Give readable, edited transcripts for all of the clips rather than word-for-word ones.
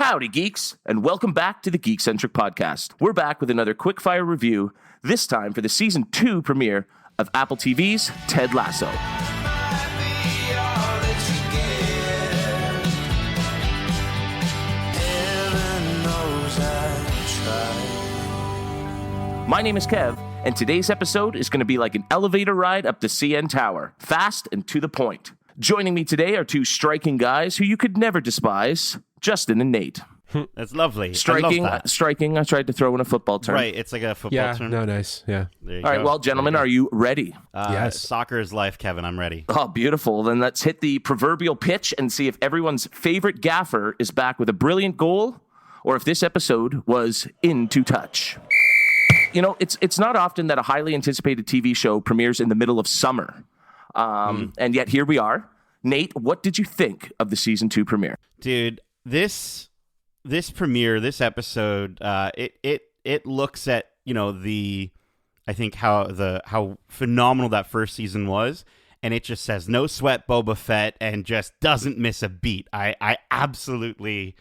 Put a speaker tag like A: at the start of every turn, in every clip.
A: Howdy, geeks, and welcome back to the Geekcentric podcast. We're back with another quickfire review, this time for the Season 2 premiere of Apple TV's Ted Lasso. My name is Kev, and today's episode is going to be like an elevator ride up the CN Tower, fast and to the point. Joining me today are two striking guys who you could never despise, Justin and Nate.
B: That's lovely.
A: Striking. I tried to throw in a football term.
B: Right, it's like a football term.
C: Yeah, no, nice. Yeah.
A: All right, well, gentlemen, are you ready?
C: Yes.
B: Soccer is life, Kevin. I'm ready.
A: Oh, beautiful. Then let's hit the proverbial pitch and see if everyone's favorite gaffer is back with a brilliant goal or if this episode was into touch. You know, it's not often that a highly anticipated TV show premieres in the middle of summer. And yet here we are. Nate, what did you think of the Season 2 premiere?
B: Dude, this premiere, this episode, it looks at, I think how phenomenal that first season was, and it just says no sweat Boba Fett and just doesn't miss a beat. I absolutely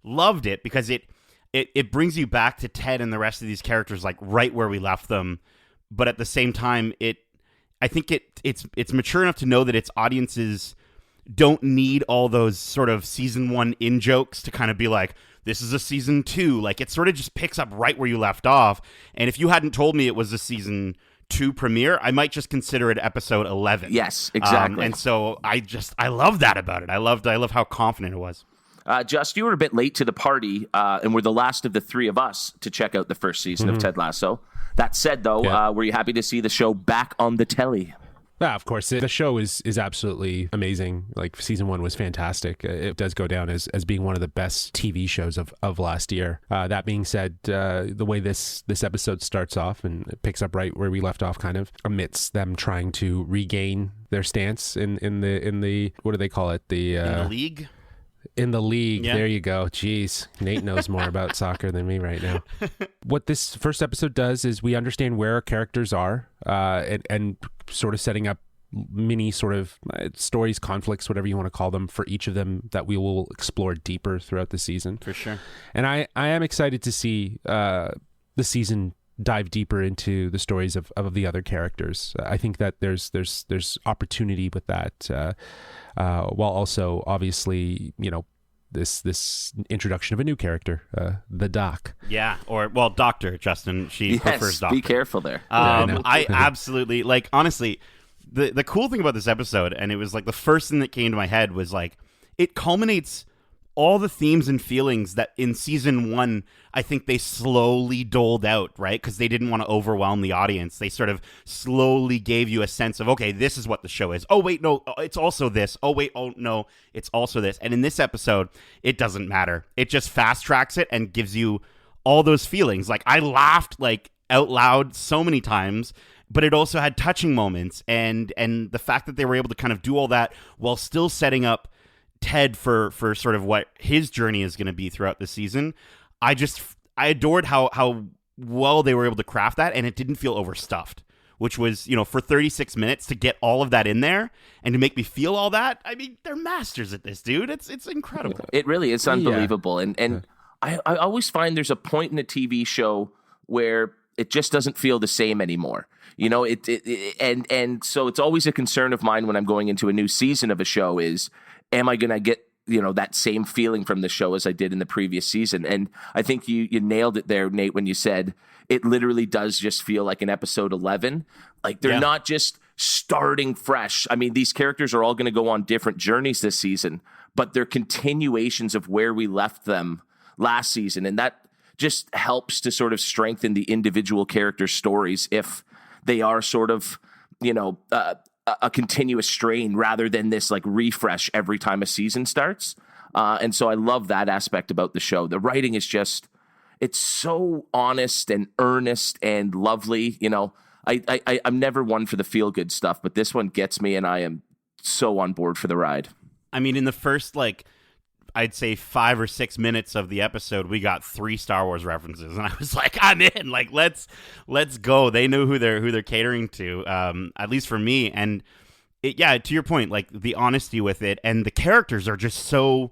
B: loved it because it brings you back to Ted and the rest of these characters like right where we left them, but at the same time I think it's mature enough to know that its audiences don't need all those sort of season 1 in jokes to kind of be like, this is a season 2. Like, it sort of just picks up right where you left off. And if you hadn't told me it was a season 2 premiere, I might just consider it episode 11.
A: Yes, exactly.
B: And so I love that about it. I love how confident it was.
A: Just, you were a bit late to the party, and we're the last of the three of us to check out the first season of Ted Lasso. That said, though, were you happy to see the show back on the telly?
C: Yeah, of course. The show is absolutely amazing. Like, season 1 was fantastic. It does go down as being one of the best TV shows of last year. That being said, the way this episode starts off and it picks up right where we left off, kind of amidst them trying to regain their stance in the what do they call it? In
B: the league.
C: In the league,
B: yeah.
C: There you go. Jeez, Nate knows more about soccer than me right now. What this first episode does is we understand where our characters are, and sort of setting up mini sort of stories, conflicts, whatever you want to call them, for each of them that we will explore deeper throughout the season.
B: For sure.
C: And I am excited to see the season dive deeper into the stories of the other characters. I think that there's opportunity with that, while also obviously, this introduction of a new character, the Doc.
B: Yeah, Doctor Justin. She prefers Doctor.
A: Be careful there.
B: I absolutely, like, honestly, the cool thing about this episode, and it was like the first thing that came to my head was like, it culminates all the themes and feelings that in season 1, I think they slowly doled out, right? Because they didn't want to overwhelm the audience. They sort of slowly gave you a sense of, okay, this is what the show is. Oh, wait, no, it's also this. Oh, wait, oh, no, it's also this. And in this episode, it doesn't matter. It just fast tracks it and gives you all those feelings. Like, I laughed like out loud so many times, but it also had touching moments. And the fact that they were able to kind of do all that while still setting up Ted for sort of what his journey is going to be throughout the season. I adored how well they were able to craft that, and it didn't feel overstuffed, which was, for 36 minutes to get all of that in there and to make me feel all that. I mean, they're masters at this, dude. It's incredible.
A: It really is unbelievable. Yeah. And I always find there's a point in a TV show where it just doesn't feel the same anymore. And so it's always a concern of mine when I'm going into a new season of a show is, am I going to get, that same feeling from the show as I did in the previous season? And I think you nailed it there, Nate, when you said it literally does just feel like an episode 11. Like, they're not just starting fresh. I mean, these characters are all going to go on different journeys this season, but they're continuations of where we left them last season. And that just helps to sort of strengthen the individual character stories if they are sort of, a continuous strain rather than this like refresh every time a season starts. And so I love that aspect about the show. The writing is just, it's so honest and earnest and lovely. I'm never one for the feel good stuff, but this one gets me and I am so on board for the ride.
B: I mean, in the first, I'd say 5 or 6 minutes of the episode, we got 3 Star Wars references, and I was like, I'm in. Like, let's go. They know who they're catering to, at least for me. And to your point, like the honesty with it, and the characters are just so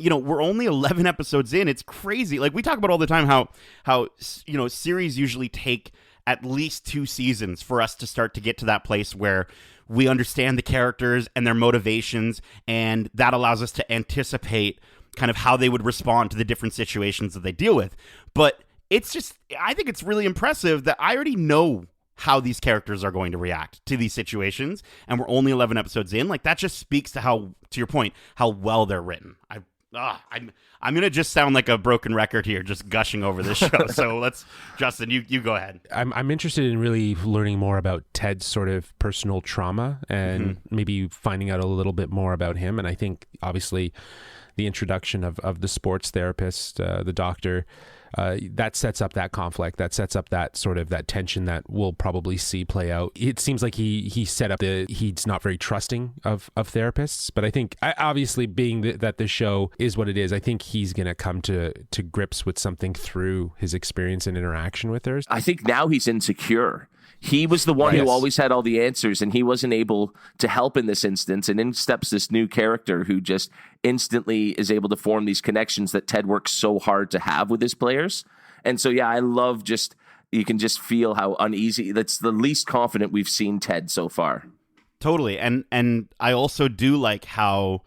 B: we're only 11 episodes in. It's crazy. Like, we talk about all the time how series usually take at least 2 seasons for us to start to get to that place where we understand the characters and their motivations, and that allows us to anticipate kind of how they would respond to the different situations that they deal with. But I think it's really impressive that I already know how these characters are going to react to these situations, and we're only 11 episodes in. Like, that just speaks to how, to your point, how well they're written. I'm gonna just sound like a broken record here, just gushing over this show. So Justin, you go ahead.
C: I'm interested in really learning more about Ted's sort of personal trauma and maybe finding out a little bit more about him. And I think obviously the introduction of the sports therapist, the doctor, that sets up that conflict, that sets up that sort of that tension that we'll probably see play out. It seems like he set up he's not very trusting of therapists, but I think obviously being that the show is what it is, I think he's going to come to grips with something through his experience and interaction with her.
A: I think now he's insecure. He was the one who always had all the answers, and he wasn't able to help in this instance. And in steps this new character who just instantly is able to form these connections that Ted works so hard to have with his players. And so, yeah, I love you can just feel how uneasy. That's the least confident we've seen Ted so far.
B: Totally. And I also do like how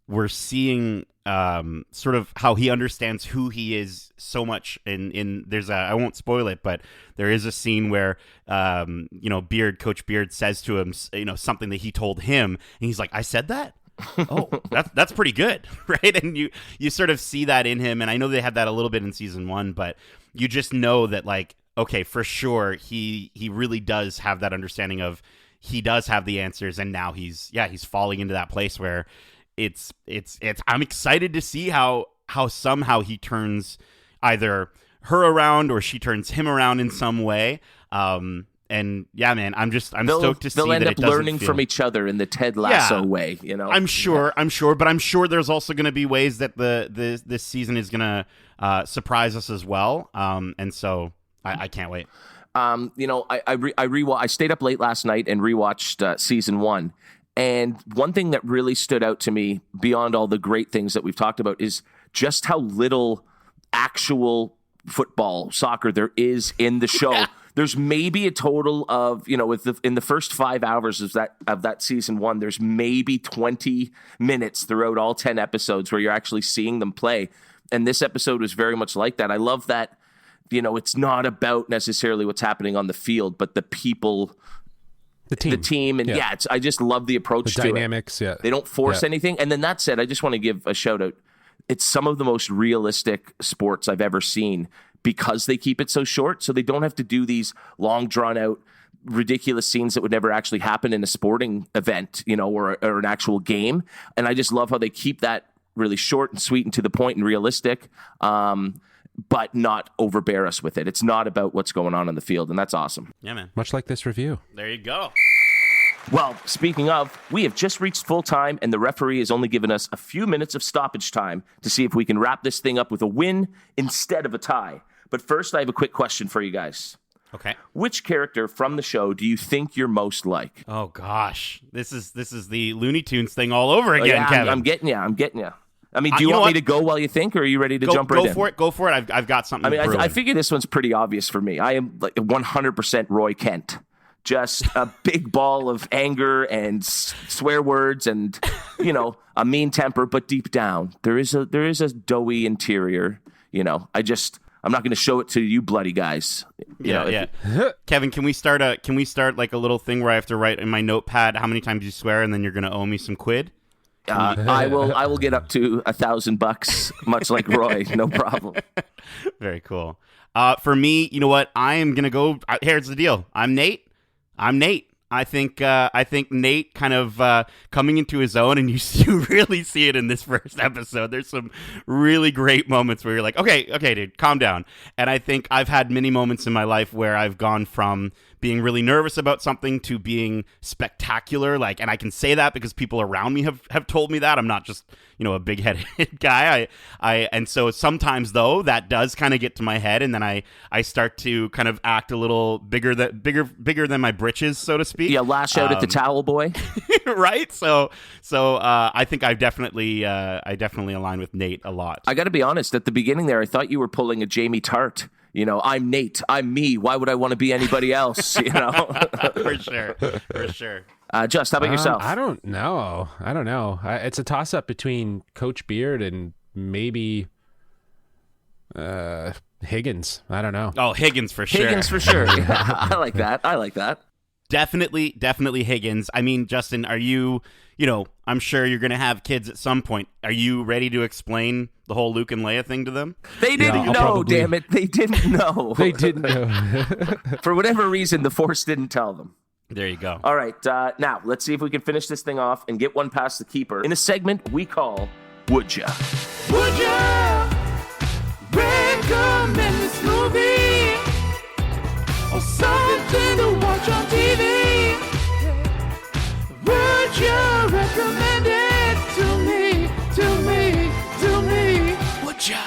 B: we're seeing sort of how he understands who he is so much. In there's I won't spoil it, but there is a scene where Coach Beard says to him something that he told him, and he's like, "I said that? Oh, that's pretty good," right? And you sort of see that in him, and I know they had that a little bit in season 1, but you just know that, like, okay, for sure he really does have that understanding of he does have the answers, and now he's falling into that place where it's I'm excited to see how somehow he turns either her around or she turns him around in some way. And yeah, man, I'm stoked to see that
A: they'll end up learning
B: feel...
A: from each other in the Ted Lasso way,
B: I'm sure, but I'm sure there's also going to be ways that this season is going to surprise us as well. And so I can't wait.
A: I stayed up late last night and rewatched season 1. And one thing that really stood out to me beyond all the great things that we've talked about is just how little actual football, soccer there is in the show. Yeah. There's maybe a total of, in the first 5 hours of that season 1, there's maybe 20 minutes throughout all 10 episodes where you're actually seeing them play. And this episode was very much like that. I love that, it's not about necessarily what's happening on the field, but the people, the team. And I just love the approach to
C: dynamics.
A: It.
C: Yeah.
A: They don't force anything. And then that said, I just want to give a shout out. It's some of the most realistic sports I've ever seen because they keep it so short. So they don't have to do these long drawn out, ridiculous scenes that would never actually happen in a sporting event, or an actual game. And I just love how they keep that really short and sweet and to the point and realistic. But not overbear us with it. It's not about what's going on the field, and that's awesome.
B: Yeah, man.
C: Much like this review.
B: There you go.
A: Well, speaking of, we have just reached full time, and the referee has only given us a few minutes of stoppage time to see if we can wrap this thing up with a win instead of a tie. But first, I have a quick question for you guys.
B: Okay.
A: Which character from the show do you think you're most like?
B: Oh, gosh. This is the Looney Tunes thing all over again, Kevin.
A: I'm getting you. I mean, do you want me to go while you think, or are you ready to jump right in?
B: Go for it. I've got something.
A: I figure this one's pretty obvious for me. I am like 100% Roy Kent. Just a big ball of anger and swear words and, a mean temper, but deep down, there is a doughy interior. I'm not going to show it to you bloody guys.
B: Yeah. Kevin, can we start like a little thing where I have to write in my notepad how many times you swear, and then you're going to owe me some quid?
A: I will get up to $1,000, much like Roy. No problem.
B: Very cool. For me, you know what? I am gonna go. Here's the deal. I'm Nate. I think Nate kind of coming into his own, and you really see it in this first episode. There's some really great moments where you're like, okay, dude, calm down. And I think I've had many moments in my life where I've gone from being really nervous about something to being spectacular. And I can say that because people around me have told me that. I'm not just, a big-headed guy. And so sometimes though that does kind of get to my head, and then I start to kind of act a little bigger than my britches, so to speak.
A: Yeah, lash out at the towel boy.
B: Right? So I think I definitely align with Nate a lot.
A: I got to be honest, at the beginning there, I thought you were pulling a Jamie Tart. I'm Nate. I'm me. Why would I want to be anybody else?
B: For sure.
A: Just, how about yourself?
C: I don't know. It's a toss-up between Coach Beard and maybe Higgins. I don't know.
B: Oh, Higgins for sure.
A: Yeah, I like that.
B: Definitely Higgins. I mean, Justin, are you, I'm sure you're going to have kids at some point. Are you ready to explain the whole Luke and Leia thing to them?
A: They didn't know, damn it. They didn't know.
C: They didn't know.
A: For whatever reason, the Force didn't tell them.
B: There you go.
A: All right, now let's see if we can finish this thing off and get one past the keeper in a segment we call Would Ya?
D: Would ya recommend this movie or something to watch on TV? Would you recommend it to me? Would ya?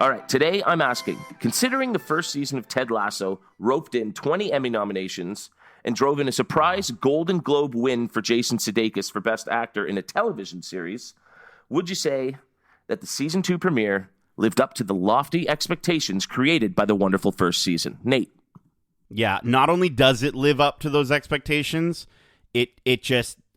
A: All right, today I'm asking, considering the first season of Ted Lasso roped in 20 Emmy nominations and drove in a surprise Golden Globe win for Jason Sudeikis for Best Actor in a television series, would you say that the season 2 premiere lived up to the lofty expectations created by the wonderful first season? Nate.
B: Yeah, not only does it live up to those expectations,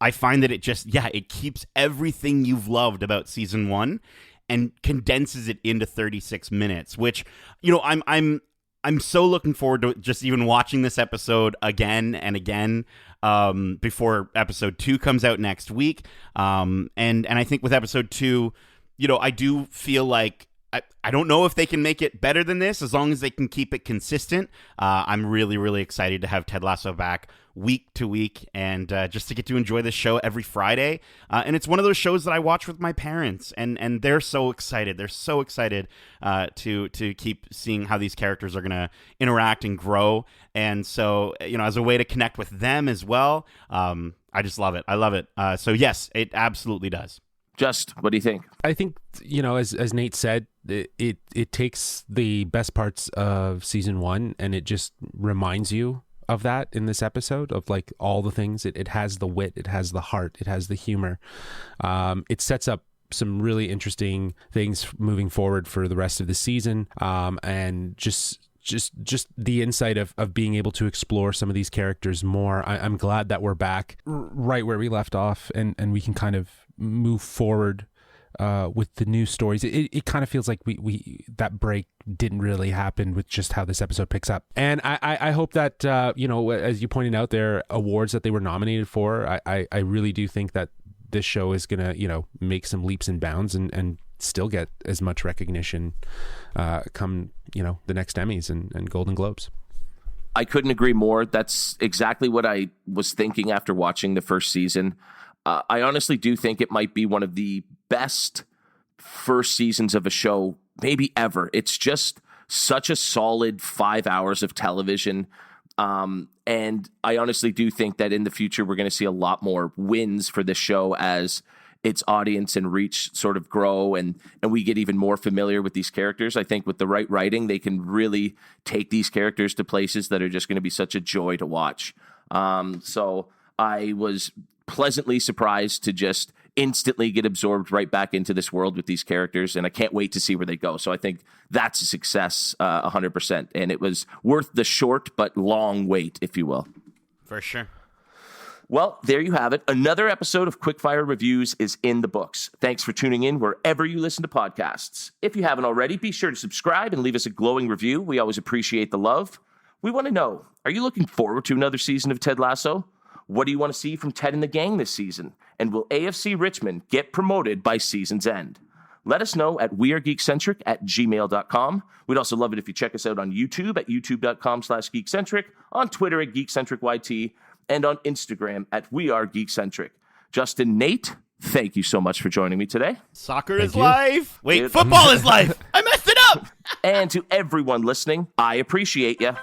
B: I find that it keeps everything you've loved about season 1 and condenses it into 36 minutes, which, I'm so looking forward to just even watching this episode again and again before episode 2 comes out next week. And I think with episode 2, I do feel like I don't know if they can make it better than this, as long as they can keep it consistent. I'm really, really excited to have Ted Lasso back week to week and just to get to enjoy this show every Friday. And it's one of those shows that I watch with my parents, and they're so excited. They're so excited to keep seeing how these characters are going to interact and grow. And so, as a way to connect with them as well, I just love it. I love it. So yes, it absolutely does.
A: Just, what do you think?
C: I think, as Nate said, it takes the best parts of season 1 and it just reminds you of that in this episode, of like all the things. It has the wit, it has the heart, it has the humor. It sets up some really interesting things moving forward for the rest of the season, and just the insight of being able to explore some of these characters more. I'm glad that we're back right where we left off, and we can kind of move forward with the new stories. It kind of feels like we that break didn't really happen with just how this episode picks up. And I hope that, as you pointed out, there awards that they were nominated for, I really do think that this show is going to, make some leaps and bounds and still get as much recognition come, the next Emmys and Golden Globes.
A: I couldn't agree more. That's exactly what I was thinking after watching the first season. I honestly do think it might be one of the best first seasons of a show, maybe ever. It's just such a solid 5 hours of television. And I honestly do think that in the future, we're going to see a lot more wins for this show as its audience and reach sort of grow and we get even more familiar with these characters. I think with the right writing, they can really take these characters to places that are just going to be such a joy to watch. So I was pleasantly surprised to just instantly get absorbed right back into this world with these characters, and I can't wait to see where they go. So I think that's a success, 100%, and it was worth the short but long wait, if you will.
B: For sure.
A: Well, there you have it. Another episode of Quickfire Reviews is in the books. Thanks for tuning in wherever you listen to podcasts. If you haven't already, be sure to subscribe and leave us a glowing review. We always appreciate the love. We want to know, are you looking forward to another season of Ted Lasso? What do you want to see from Ted and the gang this season? And will AFC Richmond get promoted by season's end? Let us know at wearegeekcentric@gmail.com. We'd also love it if you check us out on YouTube at youtube.com/geekcentric, on Twitter at geekcentricyt, and on Instagram at wearegeekcentric. Justin, Nate, thank you so much for joining me today.
B: Soccer is life. Wait, football is life. I messed it up.
A: And to everyone listening, I appreciate you.